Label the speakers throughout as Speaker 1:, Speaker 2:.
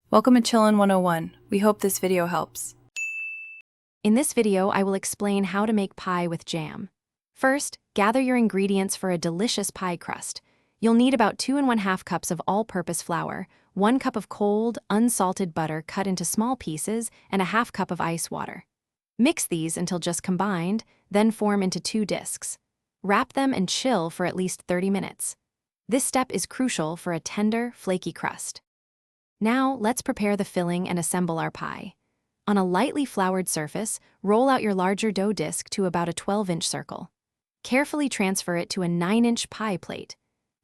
Speaker 1: Welcome to Chillin' 101. We hope this video helps.
Speaker 2: In this video, I will explain how to make pie with jam. First, gather your ingredients for a delicious pie crust. You'll need about 2½ cups of all-purpose flour, 1 cup of cold, unsalted butter cut into small pieces, and a ½ cup of ice water. Mix these until just combined, then form into 2 discs. Wrap them and chill for at least 30 minutes. This step is crucial for a tender, flaky crust. Now, let's prepare the filling and assemble our pie. On a lightly floured surface, roll out your larger dough disc to about a 12-inch circle. Carefully transfer it to a 9-inch pie plate.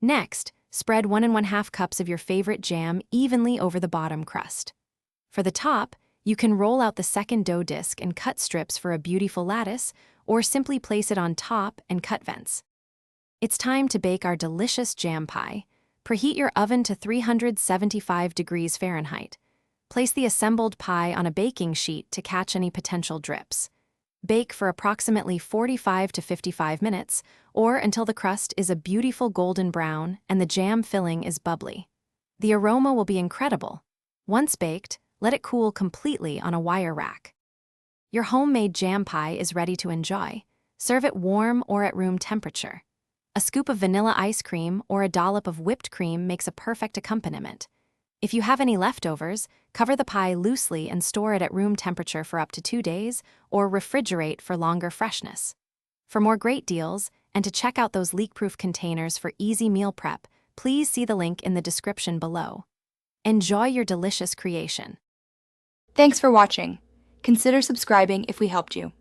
Speaker 2: Next, spread 1½ cups of your favorite jam evenly over the bottom crust. For the top, you can roll out the second dough disc and cut strips for a beautiful lattice, or simply place it on top and cut vents. It's time to bake our delicious jam pie. Preheat your oven to 375 degrees Fahrenheit. Place the assembled pie on a baking sheet to catch any potential drips. Bake for approximately 45 to 55 minutes, or until the crust is a beautiful golden brown and the jam filling is bubbly. The aroma will be incredible. Once baked, let it cool completely on a wire rack. Your homemade jam pie is ready to enjoy. Serve it warm or at room temperature. A scoop of vanilla ice cream or a dollop of whipped cream makes a perfect accompaniment. If you have any leftovers, cover the pie loosely and store it at room temperature for up to 2 days, or refrigerate for longer freshness. For more great deals, and to check out those leak-proof containers for easy meal prep, please see the link in the description below. Enjoy your delicious creation.
Speaker 3: Thanks for watching. Consider subscribing if we helped you.